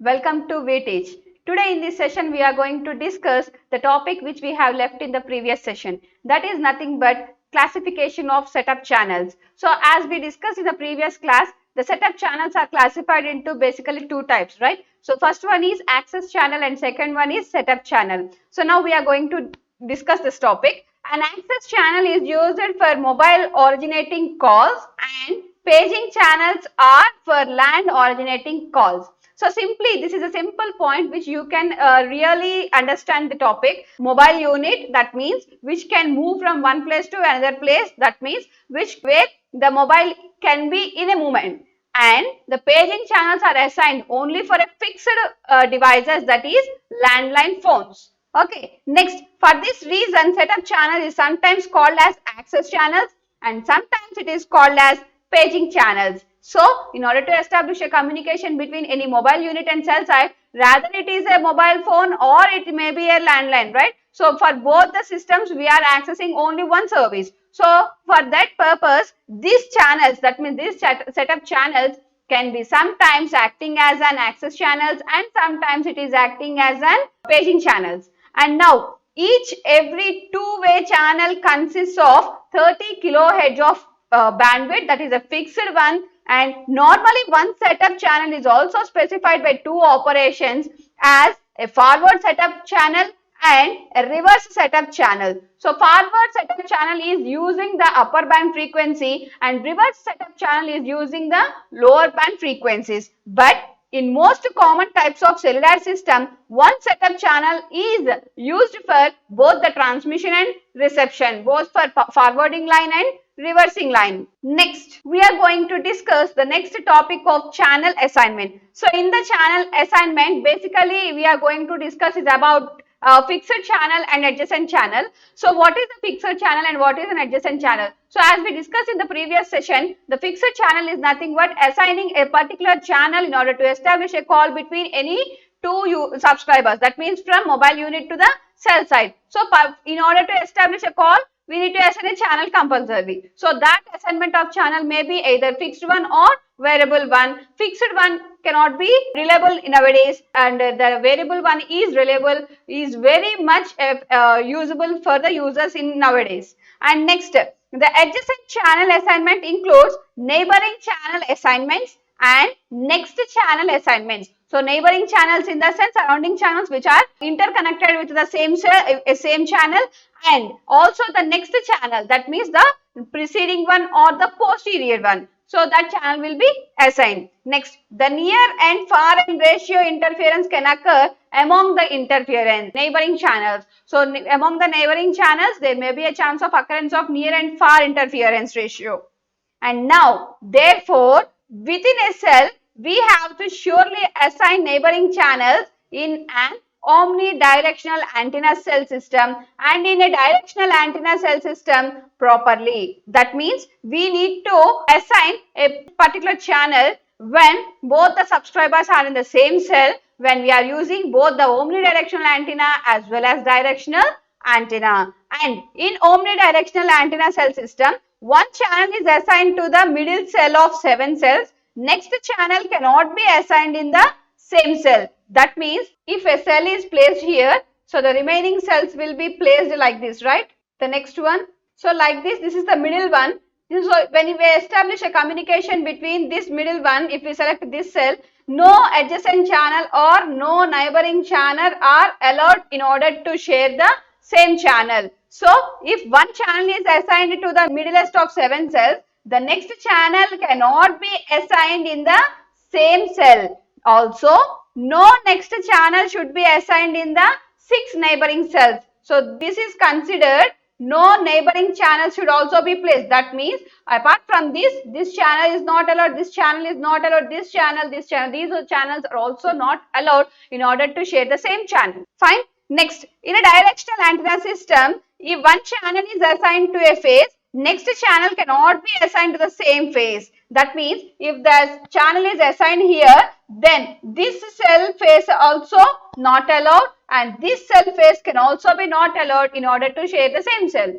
Welcome to B.Tech. Today in this session we are going to discuss the topic which we have left in the previous session. That is nothing but classification of setup channels. So as we discussed in the previous class, the setup channels are classified into basically two types, right? So first one is access channel and second one is setup channel. So now we are going to discuss this topic. An access channel is used for mobile originating calls and paging channels are for LAN originating calls. So simply, this is a simple point which you can really understand the topic. Mobile unit, that means which can move from one place to another place, that means where the mobile can be in a movement. And the paging channels are assigned only for a fixed devices, that is landline phones. Okay, next, for this reason, setup channel is sometimes called as access channels and sometimes it is called as paging channels. So, in order to establish a communication between any mobile unit and cell site, rather it is a mobile phone or it may be a landline, right? So, for both the systems, we are accessing only one service. So, for that purpose, these channels, that means these setup channels can be sometimes acting as an access channels and sometimes it is acting as an paging channels. And now, every two-way channel consists of 30 kilohertz of bandwidth, that is a fixed one, and normally one setup channel is also specified by two operations as a forward setup channel and a reverse setup channel. So forward setup channel is using the upper band frequency and reverse setup channel is using the lower band frequencies. But in most common types of cellular system, one setup channel is used for both the transmission and reception, both for forwarding line and reversing line. Next, we are going to discuss the next topic of channel assignment. So in the channel assignment, basically we are going to discuss is about fixed channel and adjacent channel. So what is a fixed channel and what is an adjacent channel? So as we discussed in the previous session, the fixed channel is nothing but assigning a particular channel in order to establish a call between any two subscribers. That means from mobile unit to the cell site. So in order to establish a call, we need to assign a channel compulsorily. So that assignment of channel may be either fixed one or variable one. Fixed one cannot be reliable nowadays and the variable one is reliable, is very much usable for the users in nowadays. And next, the adjacent channel assignment includes neighboring channel assignments and next channel assignments. So neighboring channels in the sense surrounding channels which are interconnected with the same channel, and also the next channel, that means the preceding one or the posterior one. So that channel will be assigned. Next, the near and far end ratio interference can occur among the neighboring channels. So among the neighboring channels, there may be a chance of occurrence of near and far interference ratio. And now, therefore, within a cell, we have to surely assign neighboring channels in an omnidirectional antenna cell system and in a directional antenna cell system properly. That means we need to assign a particular channel when both the subscribers are in the same cell, when we are using both the omnidirectional antenna as well as directional antenna. And in omnidirectional antenna cell system, one channel is assigned to the middle cell of 7 cells. Next channel cannot be assigned in the same cell. That means if a cell is placed here, so the remaining cells will be placed like this, right? The next one. So like this is the middle one. So when we establish a communication between this middle one, if we select this cell, no adjacent channel or no neighboring channel are allowed in order to share the same channel. So if one channel is assigned to the middlest of 7 cells, the next channel cannot be assigned in the same cell. Also, no next channel should be assigned in the 6 neighboring cells. So this is considered no neighboring channel should also be placed. That means apart from this channel is not allowed, this channel is not allowed, this channel, these channels are also not allowed in order to share the same channel. Fine. Next, in a directional antenna system, if one channel is assigned to a phase, next channel cannot be assigned to the same phase. That means if the channel is assigned here, then this cell phase also not allowed and this cell phase can also be not allowed in order to share the same cell.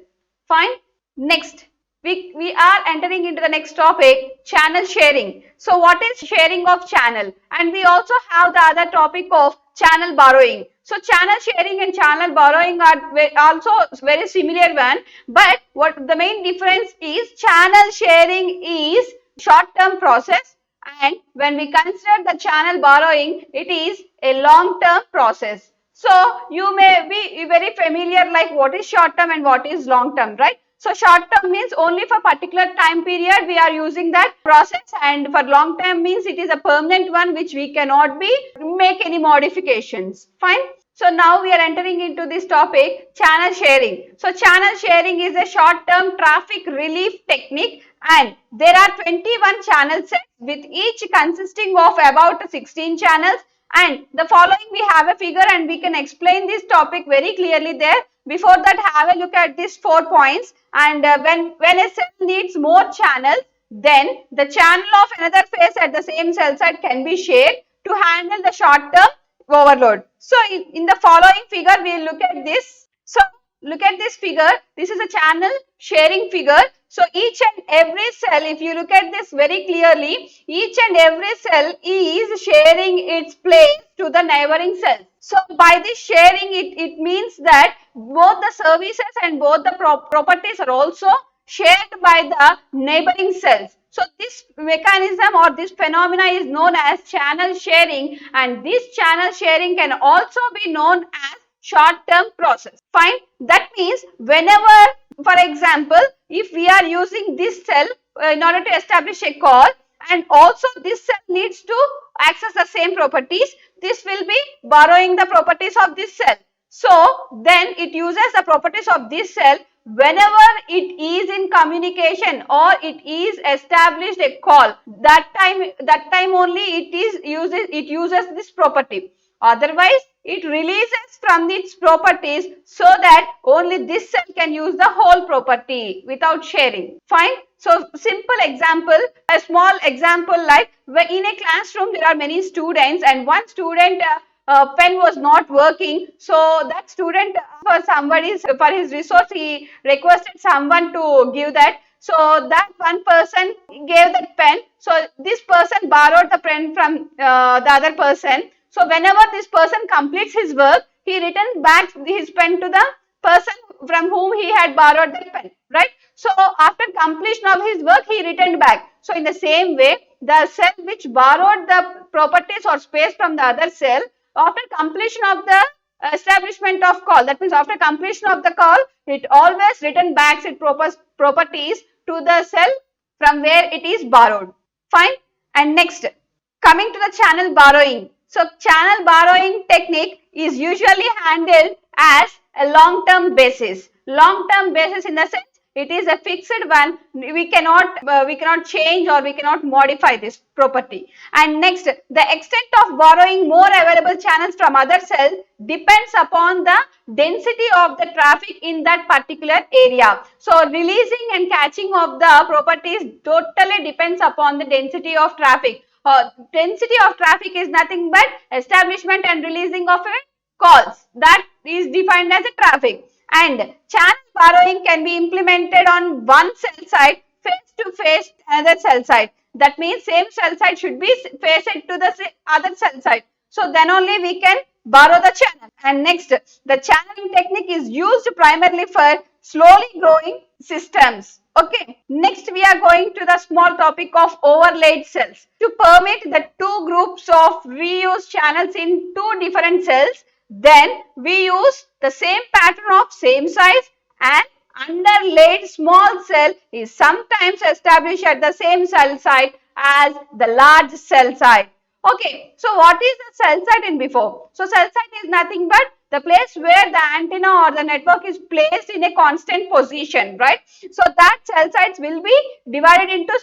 Fine. Next, we are entering into the next topic, channel sharing. So what is sharing of channel? And we also have the other topic of channel borrowing. So channel sharing and channel borrowing are also very similar one, but what the main difference is, channel sharing is short term process, and when we consider the channel borrowing, it is a long term process. So you may be very familiar like what is short term and what is long term, right? So short term means only for particular time period we are using that process, and for long term means it is a permanent one which we cannot be make any modifications. Fine. So now we are entering into this topic, channel sharing. So channel sharing is a short term traffic relief technique, and there are 21 channel sets with each consisting of about 16 channels. And the following we have a figure and we can explain this topic very clearly there. Before that, have a look at these 4 points, and when a cell needs more channels, then the channel of another phase at the same cell site can be shared to handle the short term overload. So in the following figure we will look at this. So look at this figure. This is a channel sharing figure. So each and every cell, if you look at this very clearly, each and every cell is sharing its place to the neighboring cells. So by this sharing, it means that both the services and both the properties are also shared by the neighboring cells. So this mechanism or this phenomena is known as channel sharing, and this channel sharing can also be known as short-term process. Fine. That means whenever, for example, if we are using this cell in order to establish a call, and also this cell needs to access the same properties, this will be borrowing the properties of this cell. So then it uses the properties of this cell whenever it is in communication or it is established a call. That time only it uses this property. Otherwise, it releases from its properties so that only this cell can use the whole property without sharing. Fine. So simple example, a small example like in a classroom there are many students, and one student pen was not working, so that student for his resource he requested someone to give that. So that one person gave that pen, so this person borrowed the pen from the other person. So whenever this person completes his work, he returns back his pen to the person from whom he had borrowed the pen, right? So after completion of his work, he returned back. So in the same way, the cell which borrowed the properties or space from the other cell, after completion of the establishment of call, that means after completion of the call, it always return back its properties to the cell from where it is borrowed. Fine. And next, coming to the channel borrowing. So channel borrowing technique is usually handled as a long-term basis. Long-term basis in the sense it is a fixed one. We cannot change or we cannot modify this property. And next, the extent of borrowing more available channels from other cells depends upon the density of the traffic in that particular area. So releasing and catching of the properties totally depends upon the density of traffic. Density of traffic is nothing but establishment and releasing of calls. That is defined as a traffic. And channel borrowing can be implemented on one cell site face to face another cell site. That means same cell site should be faced to the other cell site. So then only we can borrow the channel. And next, the channeling technique is used primarily for slowly growing systems. Okay. Next, we are going to the small topic of overlaid cells. To permit the two groups of reuse channels in two different cells, then we use the same pattern of same size, and underlaid small cell is sometimes established at the same cell site as the large cell site. Okay, so what is the cell site in before? So cell site is nothing but the place where the antenna or the network is placed in a constant position, right? So that cell sites will be divided into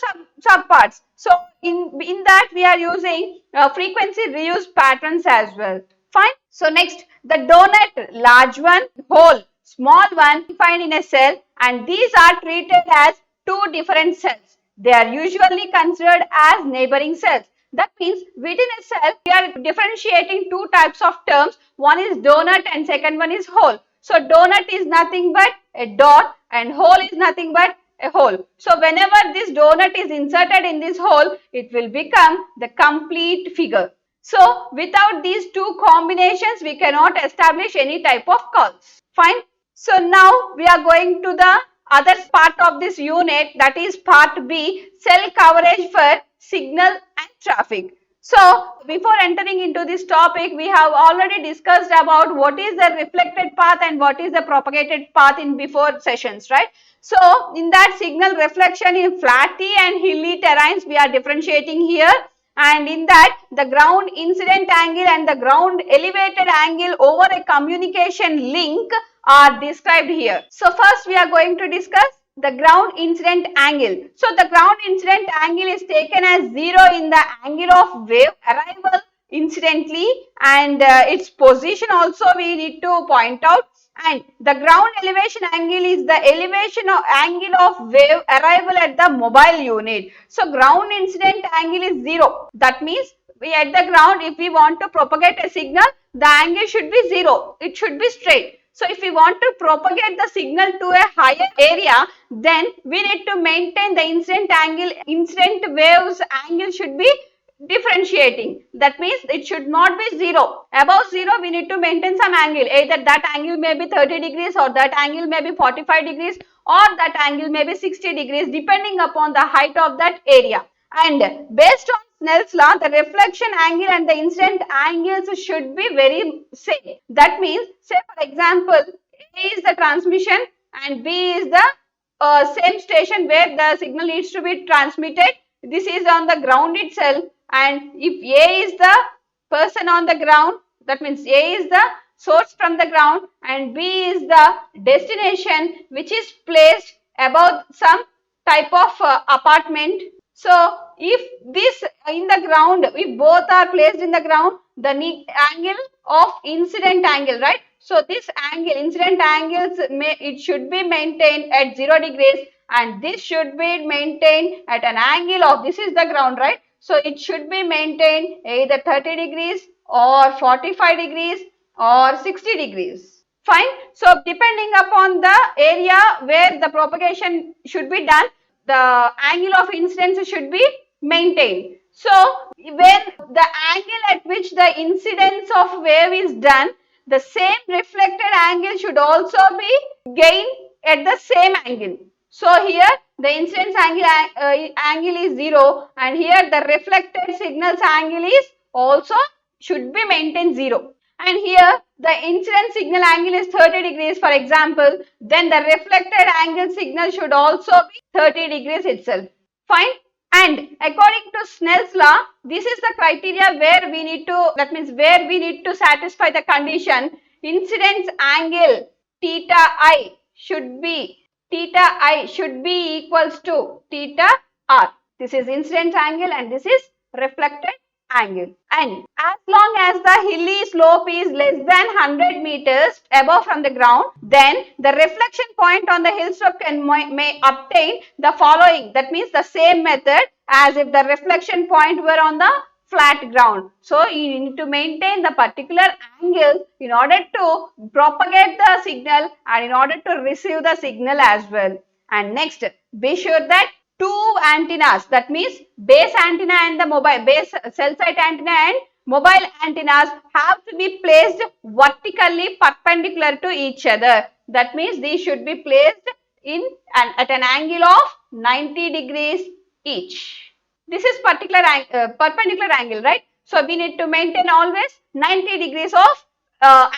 subparts. So in that we are using frequency reuse patterns as well. Fine. So next, the donut, large one, hole, small one defined in a cell, and these are treated as two different cells. They are usually considered as neighboring cells. That means within a cell, we are differentiating two types of terms. One is donut and second one is hole. So donut is nothing but a dot and hole is nothing but a hole. So whenever this donut is inserted in this hole, it will become the complete figure. So without these two combinations, we cannot establish any type of curves. Fine. So now we are going to the other part of this unit, that is part B, cell coverage for signal and traffic. So before entering into this topic, we have already discussed about what is the reflected path and what is the propagated path in before sessions, right? So in that signal reflection in flatty and hilly terrains, we are differentiating here, and in that the ground incident angle and the ground elevated angle over a communication link are described here. So first we are going to discuss the ground incident angle. So the ground incident angle is taken as 0 in the angle of wave arrival incidentally, and its position also we need to point out, and the ground elevation angle is the elevation of angle of wave arrival at the mobile unit. So ground incident angle is 0. That means we at the ground, if we want to propagate a signal, the angle should be 0. It should be straight. So if we want to propagate the signal to a higher area, then we need to maintain the incident angle, incident waves angle should be differentiating. That means it should not be 0. Above 0, we need to maintain some angle. Either that angle may be 30 degrees or that angle may be 45 degrees or that angle may be 60 degrees depending upon the height of that area. And based on Snell's law, the reflection angle and the incident angles should be very same. That means, say for example, A is the transmission and B is the same station where the signal needs to be transmitted. This is on the ground itself, and if A is the person on the ground, that means A is the source from the ground and B is the destination which is placed above some type of apartment. So if this in the ground, if both are placed in the ground, the angle of incident angle, right? So this angle, incident angles, it should be maintained at 0 degrees and this should be maintained at an angle of, this is the ground, right? So it should be maintained either 30 degrees or 45 degrees or 60 degrees. Fine. So depending upon the area where the propagation should be done, the angle of incidence should be maintained. So when the angle at which the incidence of wave is done, the same reflected angle should also be gained at the same angle. So here the incidence angle is 0 and here the reflected signal's angle is also should be maintained 0. And here the incident signal angle is 30 degrees for example, then the reflected angle signal should also be 30 degrees itself. Fine. And according to Snell's law, this is the criteria where we need to, that means where we need to satisfy the condition, incidence angle theta I should be equals to theta r. This is incident angle and this is reflected angle. And as long as the hilly slope is less than 100 meters above from the ground, then the reflection point on the hill slope may obtain the following. That means the same method as if the reflection point were on the flat ground. So you need to maintain the particular angle in order to propagate the signal and in order to receive the signal as well. And next, be sure that two antennas, that means base antenna and the mobile base cell site antenna and mobile antennas have to be placed vertically perpendicular to each other. That means these should be placed at an angle of 90 degrees each. This is perpendicular angle, right? So we need to maintain always 90 degrees of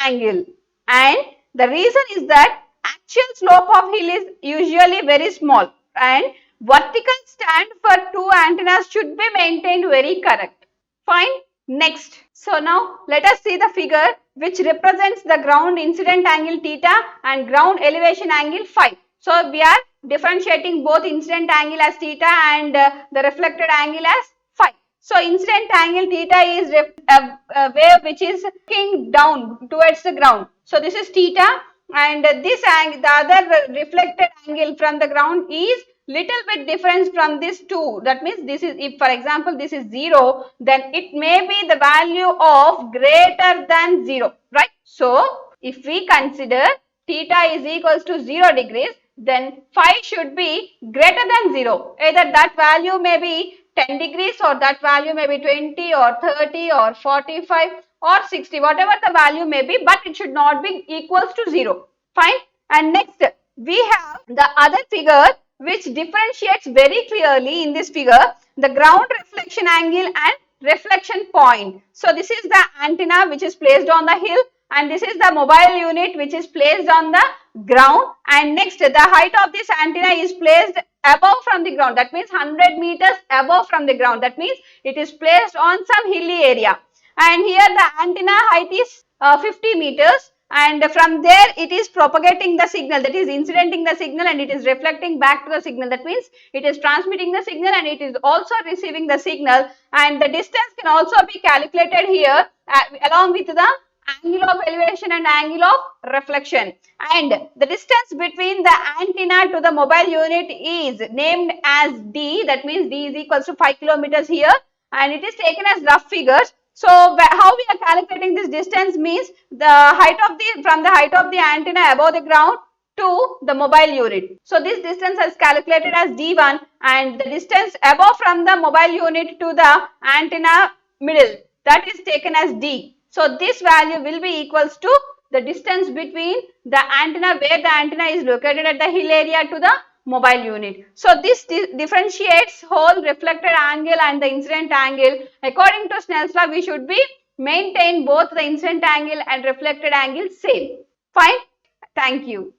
angle. And the reason is that actual slope of hill is usually very small and vertical stand for two antennas should be maintained very correct. Fine. Next. So now let us see the figure which represents the ground incident angle theta and ground elevation angle phi. So we are differentiating both incident angle as theta and the reflected angle as phi. So incident angle theta is a wave which is looking down towards the ground. So this is theta and this angle, the other reflected angle from the ground is little bit difference from this 2. That means this is, if for example this is 0, then it may be the value of greater than 0, right? So if we consider theta is equals to 0 degrees, then phi should be greater than 0. Either that value may be 10 degrees or that value may be 20 or 30 or 45 or 60, whatever the value may be, but it should not be equals to 0. Fine. And next, we have the other figure which differentiates very clearly in this figure the ground reflection angle and reflection point. So this is the antenna which is placed on the hill, and this is the mobile unit which is placed on the ground, and next the height of this antenna is placed above from the ground, that means 100 meters above from the ground, that means it is placed on some hilly area, and here the antenna height is 50 meters, and from there it is propagating the signal, that is incidenting the signal, and it is reflecting back to the signal, that means it is transmitting the signal and it is also receiving the signal, and the distance can also be calculated here along with the angle of elevation and angle of reflection, and the distance between the antenna to the mobile unit is named as D, that means D is equals to 5 kilometers here, and it is taken as rough figures. So how we are calculating this distance means the height of from the height of the antenna above the ground to the mobile unit. So this distance is calculated as D1, and the distance above from the mobile unit to the antenna middle, that is taken as D. So this value will be equals to the distance between the antenna where the antenna is located at the hill area to the mobile unit. So this differentiates whole reflected angle and the incident angle. According to Snell's law, we should be maintain both the incident angle and reflected angle same. Fine. Thank you.